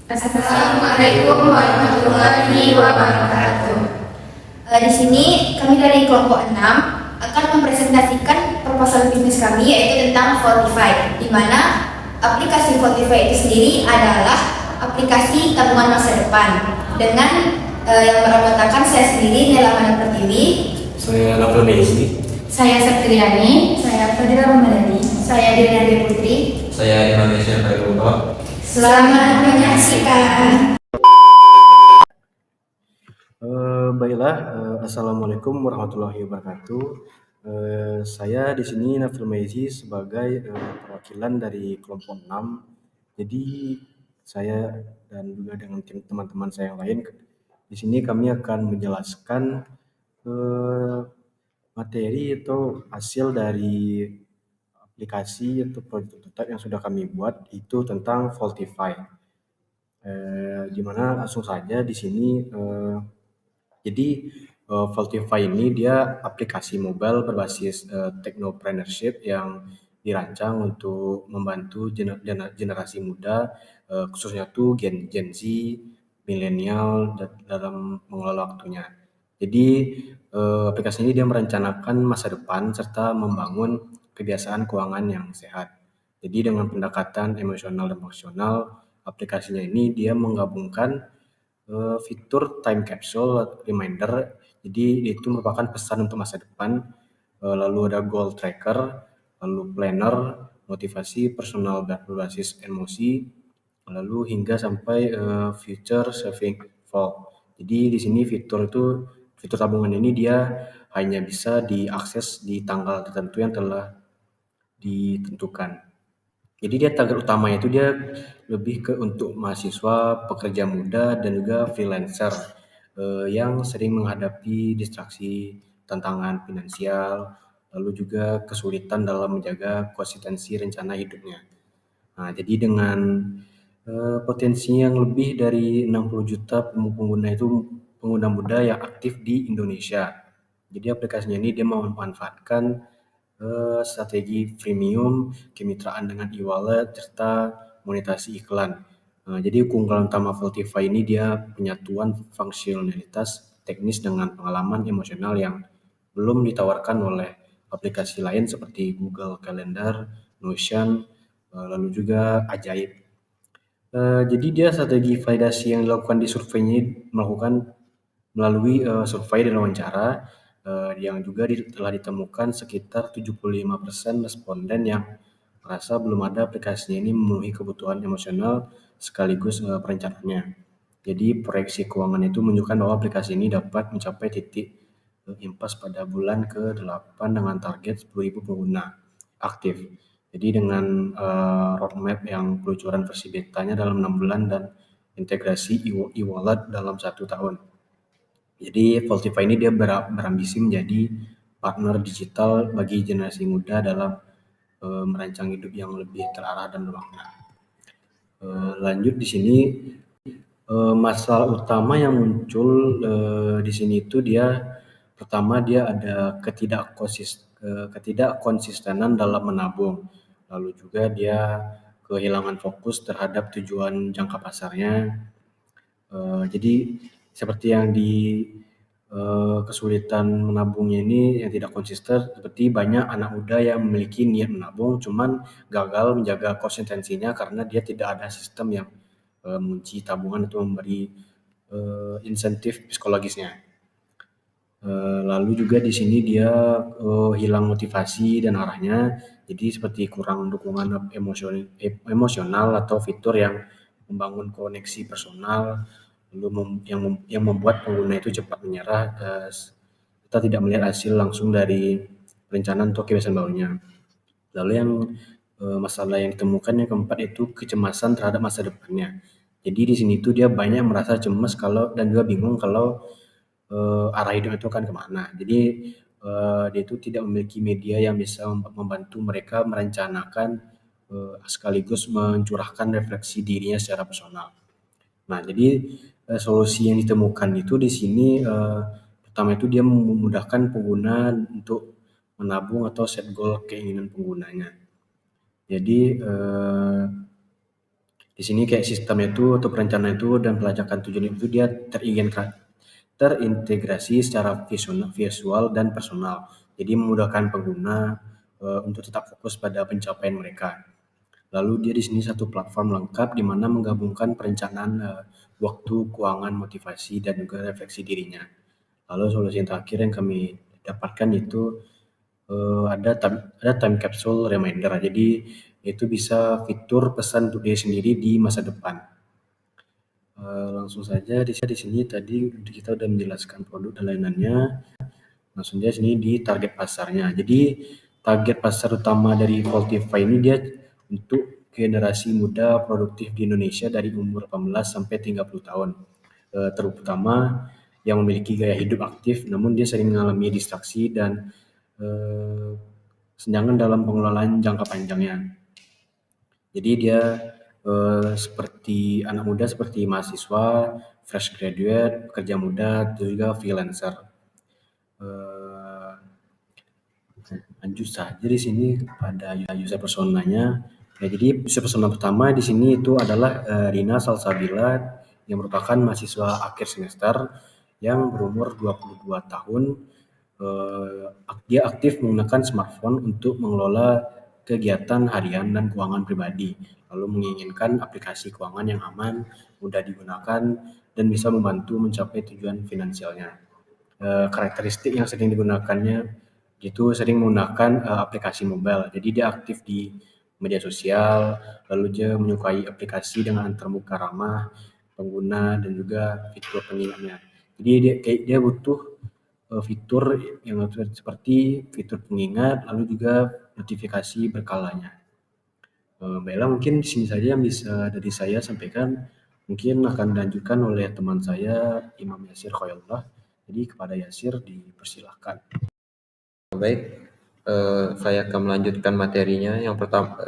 Assalamualaikum warahmatullahi wabarakatuh. Di sini kami dari kelompok 6 akan mempresentasikan proposal bisnis kami yaitu tentang Fortify, di mana aplikasi Fortify itu sendiri adalah aplikasi tabungan masa depan. Dengan yang beranggotakan saya sendiri, Nela Mana Pertiwi, Saya Novel Meisi. saya Septriani, saya Fadila Ramadhani, saya Dina Putri. Saya Indonesia Kairuba. Selamat menyaksikan. Baiklah, Assalamualaikum warahmatullahi wabarakatuh. Saya di sini Nafil Maizi sebagai perwakilan dari kelompok 6. Jadi saya dan juga dengan teman-teman saya yang lain di sini kami akan menjelaskan materi atau hasil dari aplikasi atau prototipe yang sudah kami buat itu tentang Voltify. Di mana langsung saja di sini jadi Voltify ini dia aplikasi mobile berbasis technopreneurship yang dirancang untuk membantu generasi muda, khususnya tuh Gen Z, milenial dalam mengelola waktunya. Jadi aplikasi ini dia merencanakan masa depan serta membangun kebiasaan keuangan yang sehat. Jadi dengan pendekatan emosional dan fungsional, aplikasinya ini dia menggabungkan fitur time capsule reminder. Jadi itu merupakan pesan untuk masa depan. Lalu ada goal tracker, lalu planner, motivasi personal berbasis emosi, lalu hingga sampai future saving vault. Jadi di sini fitur tabungan ini dia hanya bisa diakses di tanggal tertentu yang telah ditentukan. Jadi dia target utamanya itu dia lebih ke untuk mahasiswa, pekerja muda, dan juga freelancer yang sering menghadapi distraksi, tantangan finansial, lalu juga kesulitan dalam menjaga konsistensi rencana hidupnya. Nah, jadi dengan potensi yang lebih dari 60 juta pengguna muda yang aktif di Indonesia. Jadi aplikasinya ini dia memanfaatkan strategi freemium, kemitraan dengan e-wallet, serta monetasi iklan. Jadi keunggulan utama Voltify ini dia penyatuan fungsionalitas teknis dengan pengalaman emosional yang belum ditawarkan oleh aplikasi lain seperti Google Calendar, Notion, lalu juga Ajaib. Jadi dia strategi validasi yang dilakukan di surveinya melakukan melalui survei dan wawancara yang juga telah ditemukan sekitar 75% responden yang merasa belum ada aplikasinya ini memenuhi kebutuhan emosional sekaligus perencanaannya. Jadi proyeksi keuangan itu menunjukkan bahwa aplikasi ini dapat mencapai titik impas pada bulan ke-8 dengan target 10.000 pengguna aktif. Jadi dengan roadmap yang peluncuran versi betanya dalam 6 bulan dan integrasi e-wallet dalam 1 tahun. Jadi Voltify ini dia berambisi menjadi partner digital bagi generasi muda dalam merancang hidup yang lebih terarah dan bermakna. Lanjut di sini masalah utama yang muncul di sini itu dia pertama dia ada ketidakkonsistenan dalam menabung, lalu juga dia kehilangan fokus terhadap tujuan jangka pasarnya. Jadi seperti yang di kesulitan menabungnya ini yang tidak konsisten, seperti banyak anak muda yang memiliki niat menabung cuman gagal menjaga konsistensinya karena dia tidak ada sistem yang mengunci tabungan atau memberi insentif psikologisnya. Lalu juga di sini dia hilang motivasi dan arahnya, jadi seperti kurang dukungan emosional atau fitur yang membangun koneksi personal, lalu yang membuat pengguna itu cepat menyerah. Kita tidak melihat hasil langsung dari perencanaan atau kebiasaan barunya. Lalu yang masalah yang ditemukan yang keempat itu kecemasan terhadap masa depannya. Jadi di sini tuh dia banyak merasa cemas dan juga bingung kalau arah hidup itu akan kemana. Jadi dia itu tidak memiliki media yang bisa membantu mereka merencanakan sekaligus mencurahkan refleksi dirinya secara personal. Nah, jadi solusi yang ditemukan itu di sini pertama itu dia memudahkan pengguna untuk menabung atau set goal keinginan penggunanya. Jadi Di sini kayak sistemnya itu atau perencanaan itu dan pelacakan tujuan itu dia terintegrasi secara visual dan personal. Jadi memudahkan pengguna untuk tetap fokus pada pencapaian mereka. Lalu dia di sini satu platform lengkap di mana menggabungkan perencanaan waktu, keuangan, motivasi, dan juga refleksi dirinya. Lalu solusi yang terakhir yang kami dapatkan itu ada time capsule reminder. Jadi itu bisa fitur pesan untuk diri sendiri di masa depan. Langsung saja di sini tadi kita udah menjelaskan produk dan lainannya. Langsung aja sini di target pasarnya. Jadi target pasar utama dari Voltify ini dia untuk generasi muda produktif di Indonesia dari umur 18 sampai 30 tahun. Terutama yang memiliki gaya hidup aktif namun dia sering mengalami distraksi dan kesenjangan dalam pengelolaan jangka panjangnya. Jadi dia seperti anak muda seperti mahasiswa, fresh graduate, pekerja muda, dan juga freelancer. Lanjut saja di sini pada user personanya. Ya, jadi user persona pertama di sini itu adalah Rina Salsabila yang merupakan mahasiswa akhir semester yang berumur 22 tahun. Dia aktif menggunakan smartphone untuk mengelola kegiatan harian dan keuangan pribadi, lalu menginginkan aplikasi keuangan yang aman, mudah digunakan, dan bisa membantu mencapai tujuan finansialnya. Karakteristik yang sering digunakannya itu sering menggunakan aplikasi mobile. Jadi dia aktif di media sosial, lalu dia menyukai aplikasi dengan termuka ramah pengguna dan juga fitur pengingatnya. Jadi dia butuh fitur yang seperti fitur pengingat, lalu juga notifikasi berkalanya. Baiklah, mungkin di sini saja yang bisa dari saya sampaikan. Mungkin akan dilanjutkan oleh teman saya Imam Yasir Khairullah. Jadi kepada Yasir dipersilahkan. Baik, saya akan melanjutkan materinya. Yang pertama,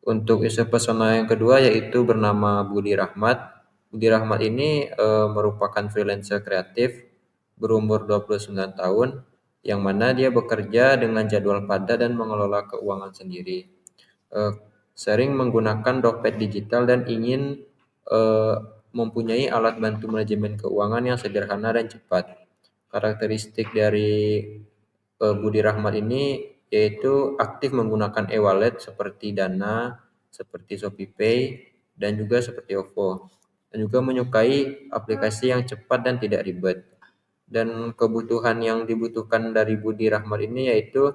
untuk user persona yang kedua yaitu bernama Budi Rahmat. Budi Rahmat ini merupakan freelancer kreatif berumur 29 tahun yang mana dia bekerja dengan jadwal padat dan mengelola keuangan sendiri. Sering menggunakan dompet digital dan ingin mempunyai alat bantu manajemen keuangan yang sederhana dan cepat. Karakteristik dari Budi Rahmat ini yaitu aktif menggunakan e-wallet seperti Dana, seperti ShopeePay, dan juga seperti OVO. Dan juga menyukai aplikasi yang cepat dan tidak ribet. Dan kebutuhan yang dibutuhkan dari Budi Rahmat ini yaitu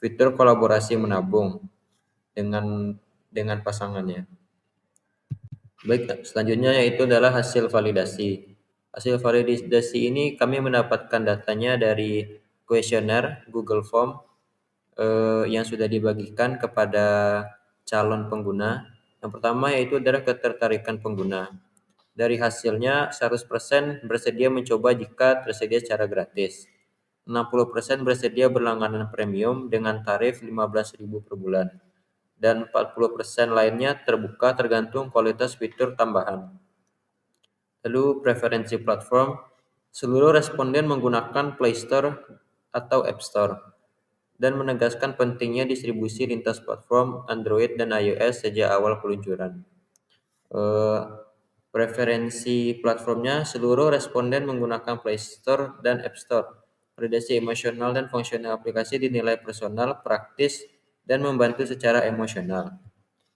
fitur kolaborasi menabung dengan pasangannya. Baik, selanjutnya yaitu adalah hasil validasi. Hasil validasi ini kami mendapatkan datanya dari kuesioner Google Form yang sudah dibagikan kepada calon pengguna. Yang pertama yaitu adalah ketertarikan pengguna. Dari hasilnya 100% bersedia mencoba jika tersedia secara gratis. 60% bersedia berlangganan premium dengan tarif 15.000 per bulan. Dan 40% lainnya terbuka tergantung kualitas fitur tambahan. Lalu preferensi platform, seluruh responden menggunakan Play Store atau App Store dan menegaskan pentingnya distribusi lintas platform Android dan iOS sejak awal peluncuran. Preferensi platformnya, seluruh responden menggunakan Play Store dan App Store. Validasi emosional dan fungsional aplikasi dinilai personal, praktis, dan membantu secara emosional.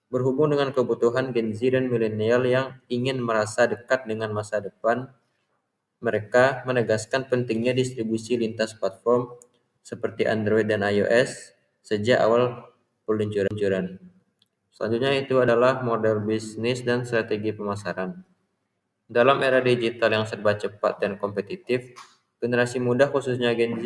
Berhubung dengan kebutuhan Gen Z dan milenial yang ingin merasa dekat dengan masa depan, mereka menegaskan pentingnya distribusi lintas platform seperti Android dan iOS sejak awal peluncuran. Selanjutnya itu adalah model bisnis dan strategi pemasaran. Dalam era digital yang serba cepat dan kompetitif, generasi muda khususnya Gen Z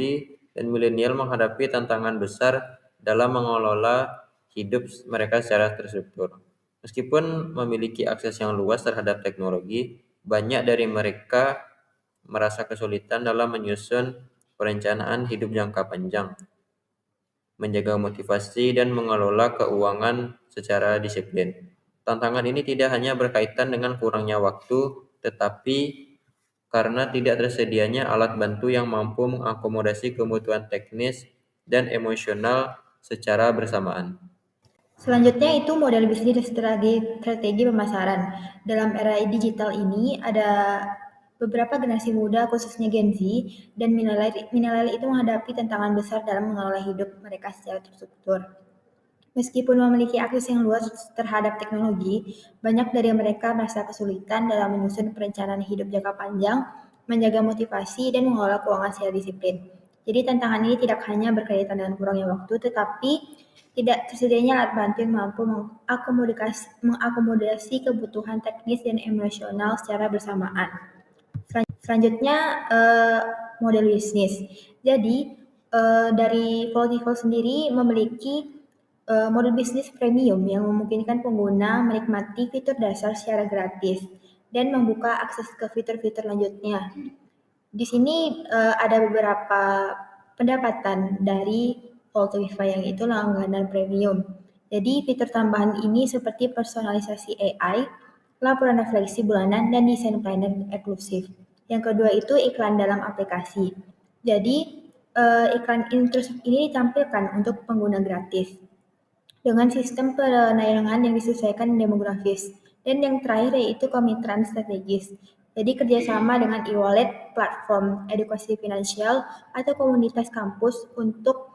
dan milenial menghadapi tantangan besar dalam mengelola hidup mereka secara terstruktur. Meskipun memiliki akses yang luas terhadap teknologi, banyak dari mereka merasa kesulitan dalam menyusun perencanaan hidup jangka panjang, menjaga motivasi, dan mengelola keuangan secara disiplin. Tantangan ini tidak hanya berkaitan dengan kurangnya waktu, tetapi karena tidak tersedianya alat bantu yang mampu mengakomodasi kebutuhan teknis dan emosional secara bersamaan. Selanjutnya itu model bisnis dan strategi pemasaran. Dalam era digital ini ada beberapa generasi muda khususnya Gen Z dan milenial itu menghadapi tantangan besar dalam mengelola hidup mereka secara terstruktur. Meskipun memiliki akses yang luas terhadap teknologi, banyak dari mereka merasa kesulitan dalam menyusun perencanaan hidup jangka panjang, menjaga motivasi, dan mengelola keuangan secara disiplin. Jadi tantangan ini tidak hanya berkaitan dengan kurangnya waktu, tetapi tidak tersedianya alat bantu yang mampu mengakomodasi kebutuhan teknis dan emosional secara bersamaan. Selanjutnya model bisnis. Jadi dari Voltivo sendiri memiliki model bisnis premium yang memungkinkan pengguna menikmati fitur dasar secara gratis dan membuka akses ke fitur-fitur lanjutnya. Di sini ada beberapa pendapatan dari Voltivo yang itu langganan premium. Jadi fitur tambahan ini seperti personalisasi AI, laporan refleksi bulanan, dan desain planner eksklusif. Yang kedua itu iklan dalam aplikasi. Jadi iklan intrusif ini ditampilkan untuk pengguna gratis dengan sistem penayangan yang disesuaikan demografis. Dan yang terakhir yaitu kemitraan strategis. Jadi kerjasama dengan e-wallet, platform edukasi finansial, atau komunitas kampus untuk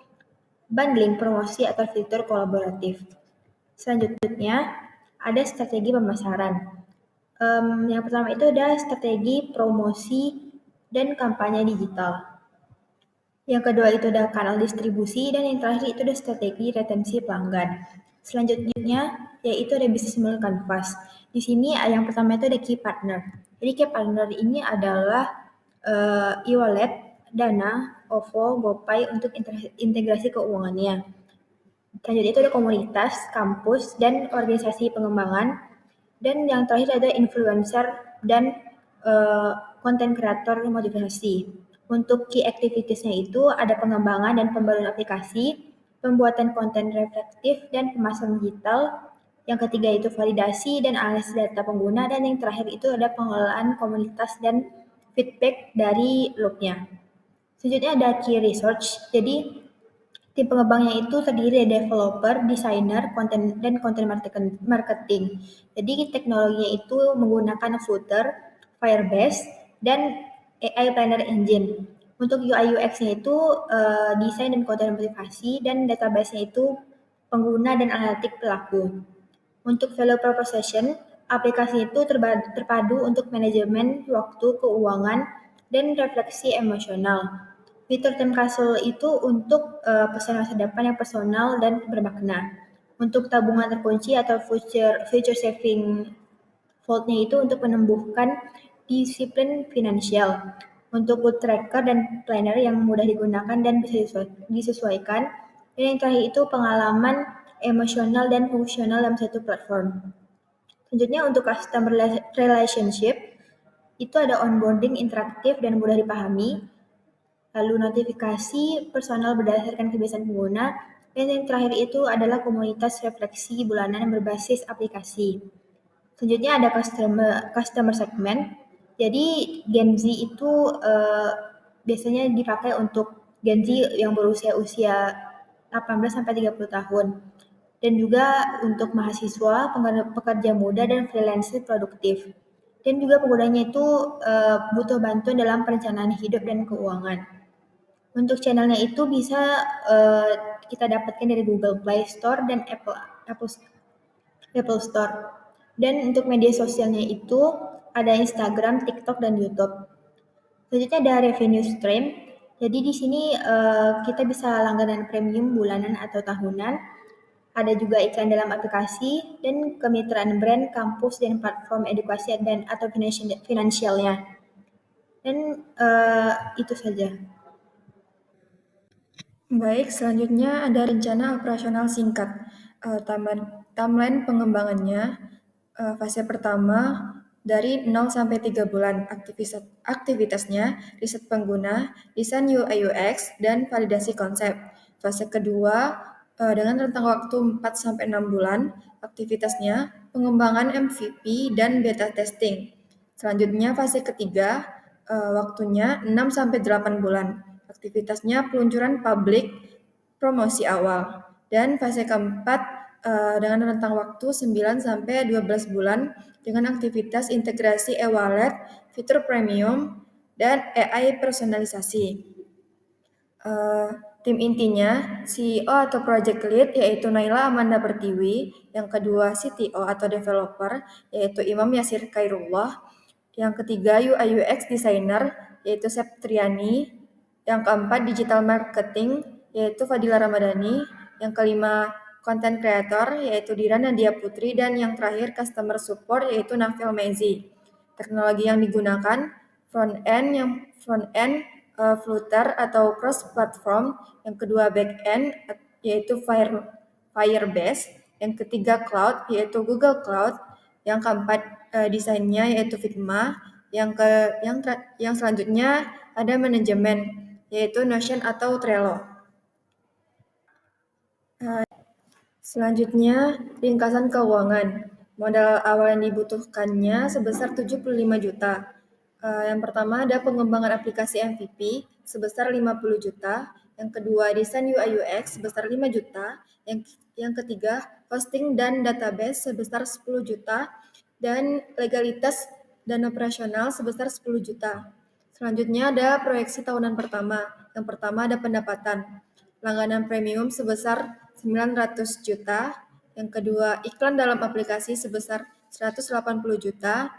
bundling promosi atau fitur kolaboratif. Selanjutnya ada strategi pemasaran. Yang pertama itu ada strategi promosi dan kampanye digital. Yang kedua itu ada kanal distribusi dan yang terakhir itu ada strategi retensi pelanggan. Selanjutnya yaitu ada business model canvas. Di sini yang pertama itu ada key partner. Jadi key partner ini adalah e-wallet, Dana, OVO, GoPay untuk integrasi keuangannya. Selanjutnya itu ada komunitas, kampus, dan organisasi pengembangan. Dan yang terakhir ada influencer dan konten kreator motivasi. Untuk key activitiesnya itu ada pengembangan dan pembaruan aplikasi, pembuatan konten reflektif, dan pemasaran digital. Yang ketiga itu validasi dan analisis data pengguna. Dan yang terakhir itu ada pengelolaan komunitas dan feedback dari loopnya. Selanjutnya ada key research. Jadi tim pengembangnya itu terdiri dari developer, desainer, dan konten marketing. Jadi teknologinya itu menggunakan Flutter, Firebase, dan AI Planner Engine. Untuk UI UX-nya itu desain dan konten motivasi, dan database-nya itu pengguna dan analitik pelaku. Untuk value proposition, aplikasi itu terpadu untuk manajemen waktu, keuangan, dan refleksi emosional. Fitur time capsule itu untuk pesan masa depan yang personal dan bermakna. Untuk tabungan terkunci atau future saving vault-nya itu untuk menumbuhkan disiplin finansial. Untuk good tracker dan planner yang mudah digunakan dan bisa disesuaikan. Dan yang terakhir itu pengalaman emosional dan fungsional dalam satu platform. Selanjutnya untuk customer relationship, itu ada onboarding interaktif dan mudah dipahami, lalu notifikasi personal berdasarkan kebiasaan pengguna, dan yang terakhir itu adalah komunitas refleksi bulanan yang berbasis aplikasi. Selanjutnya ada customer segment. Jadi Gen Z itu biasanya dipakai untuk Gen Z yang berusia 18 sampai 30 tahun. Dan juga untuk mahasiswa, pekerja muda, dan freelancer produktif. Dan juga penggunanya itu butuh bantuan dalam perencanaan hidup dan keuangan. Untuk channelnya itu bisa kita dapatkan dari Google Play Store dan Apple Store. Dan untuk media sosialnya itu ada Instagram, TikTok, dan YouTube. Selanjutnya ada revenue stream. Jadi di sini kita bisa langganan premium bulanan atau tahunan. Ada juga iklan dalam aplikasi dan kemitraan brand, kampus, dan platform edukasi dan atau finansialnya. Dan itu saja. Baik, selanjutnya ada rencana operasional singkat. Timeline pengembangannya, fase pertama dari 0 sampai 3 bulan. Aktivitasnya, riset pengguna, desain UI UX, dan validasi konsep. Fase kedua, dengan rentang waktu 4 sampai 6 bulan. Aktivitasnya, pengembangan MVP dan beta testing. Selanjutnya, fase ketiga, waktunya 6 sampai 8 bulan. Aktivitasnya peluncuran publik promosi awal. Dan fase keempat dengan rentang waktu 9 sampai 12 bulan dengan aktivitas integrasi e-wallet, fitur premium, dan AI personalisasi. Tim intinya CEO atau project lead yaitu Naila Amanda Pertiwi, yang kedua CTO atau developer yaitu Imam Yasir Khairullah, yang ketiga UI UX designer yaitu Septriani, yang keempat digital marketing yaitu Fadila Ramadhani, yang kelima content creator yaitu Dira Nadia Putri, dan yang terakhir customer support yaitu Nafil Mezi. Teknologi yang digunakan front end Flutter atau cross platform, yang kedua back end yaitu Firebase, yang ketiga cloud yaitu Google Cloud, yang keempat desainnya yaitu Figma, yang selanjutnya ada manajemen yaitu Notion atau Trello. Selanjutnya ringkasan keuangan. Modal awal yang dibutuhkannya sebesar 75 juta. Yang pertama ada pengembangan aplikasi MVP sebesar 50 juta, yang kedua desain UI UX sebesar 5 juta, yang ketiga hosting dan database sebesar 10 juta, dan legalitas dan operasional sebesar 10 juta. Selanjutnya ada proyeksi tahunan pertama. Yang pertama ada pendapatan. Langganan premium sebesar 900 juta, yang kedua iklan dalam aplikasi sebesar 180 juta,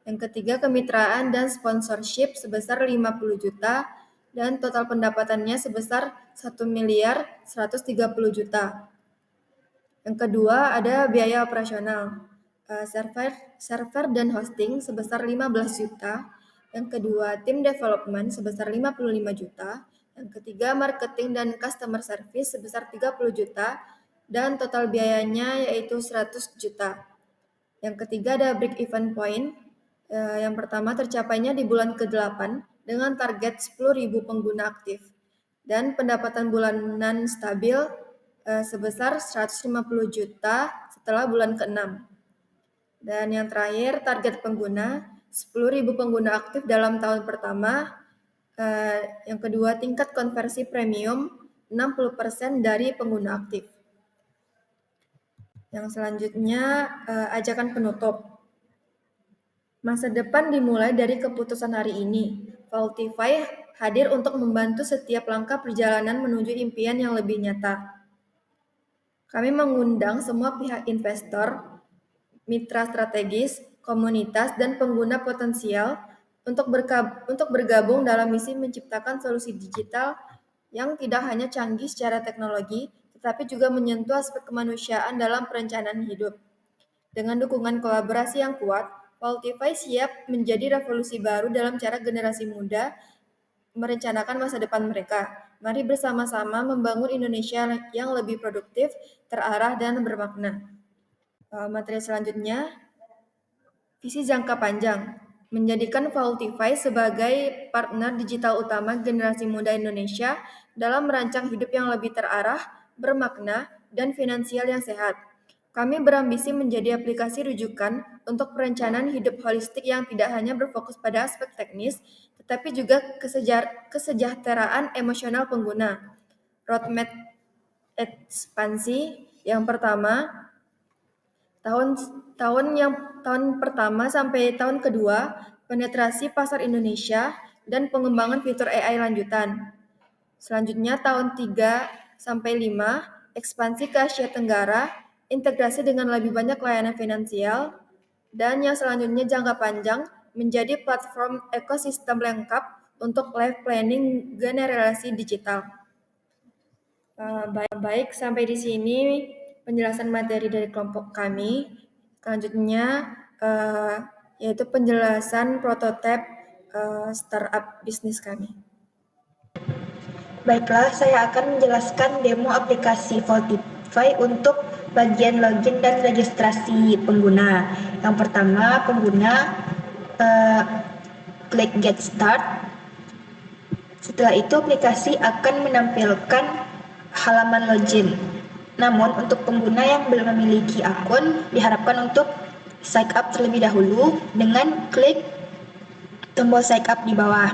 yang ketiga kemitraan dan sponsorship sebesar 50 juta, dan total pendapatannya sebesar 1.130 juta. Yang kedua ada biaya operasional, server dan hosting sebesar 15 juta, yang kedua tim development sebesar 55 juta, yang ketiga marketing dan customer service sebesar 30 juta, dan total biayanya yaitu 100 juta. Yang ketiga ada break even point. Yang pertama tercapainya di bulan ke-8 dengan target 10.000 pengguna aktif, dan pendapatan bulanan stabil sebesar 150 juta setelah bulan ke-6. Dan yang terakhir target pengguna 10.000 pengguna aktif dalam tahun pertama. Yang kedua tingkat konversi premium 60% dari pengguna aktif. Yang selanjutnya ajakan penutup. Masa depan dimulai dari keputusan hari ini. Vaultify hadir untuk membantu setiap langkah perjalanan menuju impian yang lebih nyata. Kami mengundang semua pihak investor, mitra strategis, komunitas, dan pengguna potensial untuk bergabung dalam misi menciptakan solusi digital yang tidak hanya canggih secara teknologi, tetapi juga menyentuh aspek kemanusiaan dalam perencanaan hidup. Dengan dukungan kolaborasi yang kuat, Vaultify siap menjadi revolusi baru dalam cara generasi muda merencanakan masa depan mereka. Mari bersama-sama membangun Indonesia yang lebih produktif, terarah, dan bermakna. Materi selanjutnya, visi jangka panjang. Menjadikan Vaultify sebagai partner digital utama generasi muda Indonesia dalam merancang hidup yang lebih terarah, bermakna, dan finansial yang sehat. Kami berambisi menjadi aplikasi rujukan untuk perencanaan hidup holistik yang tidak hanya berfokus pada aspek teknis, tetapi juga kesejahteraan emosional pengguna. Roadmap ekspansi yang pertama, tahun pertama sampai tahun kedua, penetrasi pasar Indonesia dan pengembangan fitur AI lanjutan. Selanjutnya tahun 3 sampai 5, ekspansi ke Asia Tenggara, integrasi dengan lebih banyak layanan finansial, dan yang selanjutnya jangka panjang menjadi platform ekosistem lengkap untuk life planning generasi digital. Baik, sampai di sini penjelasan materi dari kelompok kami. Selanjutnya yaitu penjelasan prototipe startup bisnis kami. Baiklah, saya akan menjelaskan demo aplikasi Vaultify untuk bagian login dan registrasi pengguna. Yang pertama, pengguna klik Get Start. Setelah itu, aplikasi akan menampilkan halaman login. Namun, untuk pengguna yang belum memiliki akun, diharapkan untuk sign up terlebih dahulu dengan klik tombol sign up di bawah.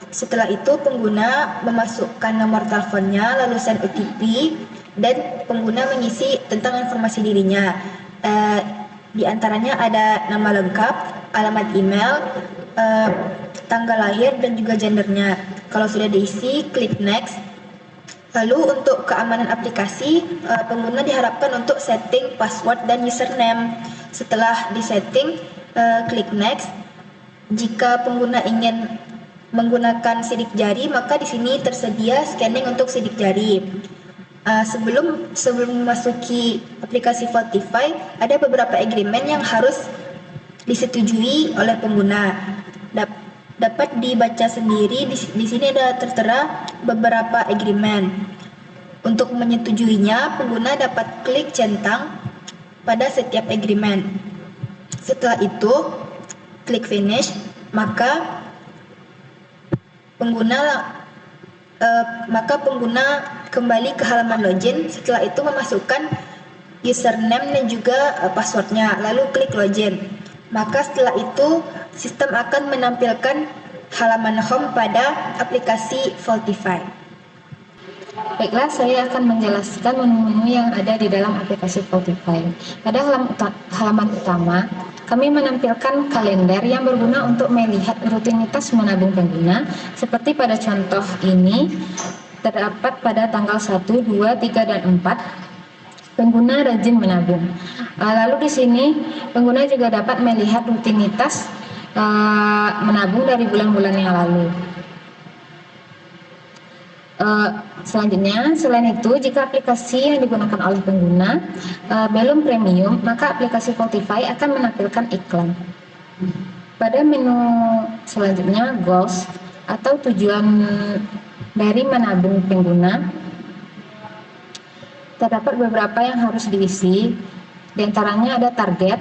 Setelah itu pengguna memasukkan nomor teleponnya, lalu send OTP, dan pengguna mengisi tentang informasi dirinya. Di antaranya ada nama lengkap, alamat email, tanggal lahir, dan juga gendernya. Kalau sudah diisi, klik next. Lalu untuk keamanan aplikasi, pengguna diharapkan untuk setting password dan username. Setelah disetting, klik next. Jika pengguna ingin menggunakan sidik jari, maka di sini tersedia scanning untuk sidik jari. Sebelum memasuki aplikasi Vaultify, ada beberapa agreement yang harus disetujui oleh pengguna. Dapat dibaca sendiri. Di sini ada tertera beberapa agreement. Untuk menyetujuinya, pengguna dapat klik centang pada setiap agreement. Setelah itu, klik finish, maka pengguna kembali ke halaman login. Setelah itu memasukkan username dan juga passwordnya, lalu klik login. Maka setelah itu sistem akan menampilkan halaman home pada aplikasi Vaultify. Baiklah, saya akan menjelaskan menu-menu yang ada di dalam aplikasi Vaultify. Pada halaman utama, kami menampilkan kalender yang berguna untuk melihat rutinitas menabung pengguna. Seperti pada contoh ini, terdapat pada tanggal 1, 2, 3, dan 4, pengguna rajin menabung. Lalu di sini, pengguna juga dapat melihat rutinitas menabung dari bulan-bulan yang lalu. Selanjutnya, selain itu, jika aplikasi yang digunakan oleh pengguna belum premium, maka aplikasi Vaultify akan menampilkan iklan. Pada menu selanjutnya, goals atau tujuan dari menabung pengguna, terdapat beberapa yang harus diisi. Di antaranya ada target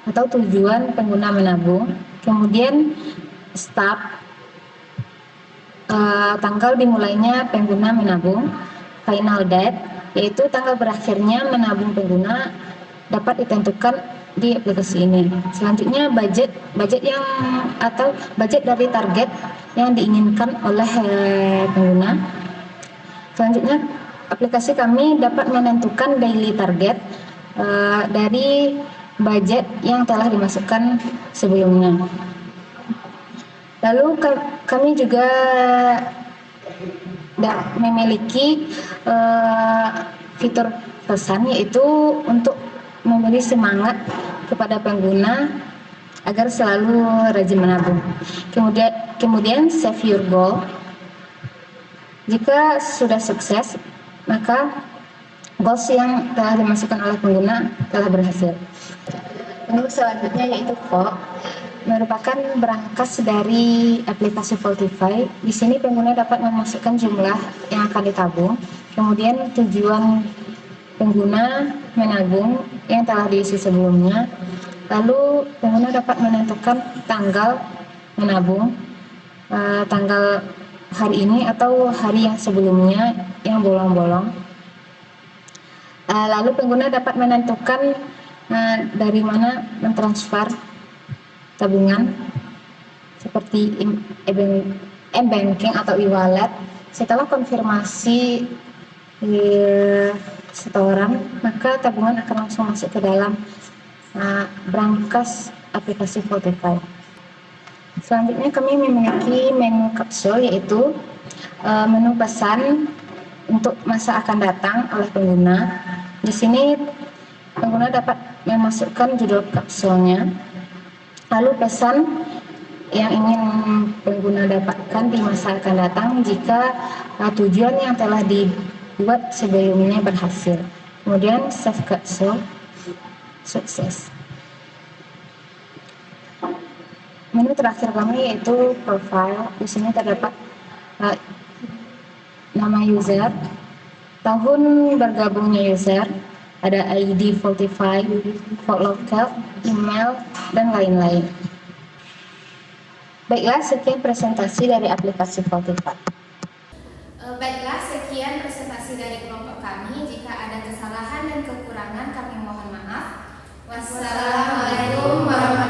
atau tujuan pengguna menabung, kemudian start, tanggal dimulainya pengguna menabung, final date, yaitu tanggal berakhirnya menabung pengguna dapat ditentukan di aplikasi ini. Selanjutnya budget yang atau budget dari target yang diinginkan oleh pengguna. Selanjutnya aplikasi kami dapat menentukan daily target dari budget yang telah dimasukkan sebelumnya. Lalu kami juga memiliki fitur pesan, yaitu untuk memberi semangat kepada pengguna agar selalu rajin menabung. Kemudian save your goal. Jika sudah sukses, maka goals yang telah dimasukkan oleh pengguna telah berhasil. Menu selanjutnya yaitu Vault, merupakan berangkas dari aplikasi Vaultify. Di sini pengguna dapat memasukkan jumlah yang akan ditabung, kemudian tujuan pengguna menabung yang telah diisi sebelumnya, lalu pengguna dapat menentukan tanggal menabung, tanggal hari ini atau hari yang sebelumnya yang bolong-bolong. Lalu pengguna dapat menentukan dari mana mentransfer tabungan seperti m-banking atau e-wallet. Setelah konfirmasi setoran, maka tabungan akan langsung masuk ke dalam berangkas aplikasi Vaultify. Selanjutnya kami memiliki menu kapsul, yaitu menu pesan untuk masa akan datang oleh pengguna. Di sini pengguna dapat memasukkan judul kapsulnya, lalu pesan yang ingin pengguna dapatkan di masa akan datang jika tujuan yang telah dibuat sebelumnya berhasil. Kemudian save kapsul, sukses. Menu terakhir kami yaitu profile. Di sini terdapat nama user, tahun bergabungnya user, ada ID Vaultify, Vault Local, email, dan lain-lain. Baiklah, sekian presentasi dari aplikasi Vaultify. Baiklah, sekian presentasi dari kelompok kami. Jika ada kesalahan dan kekurangan, kami mohon maaf. Wassalamualaikum warahmatullahi wabarakatuh.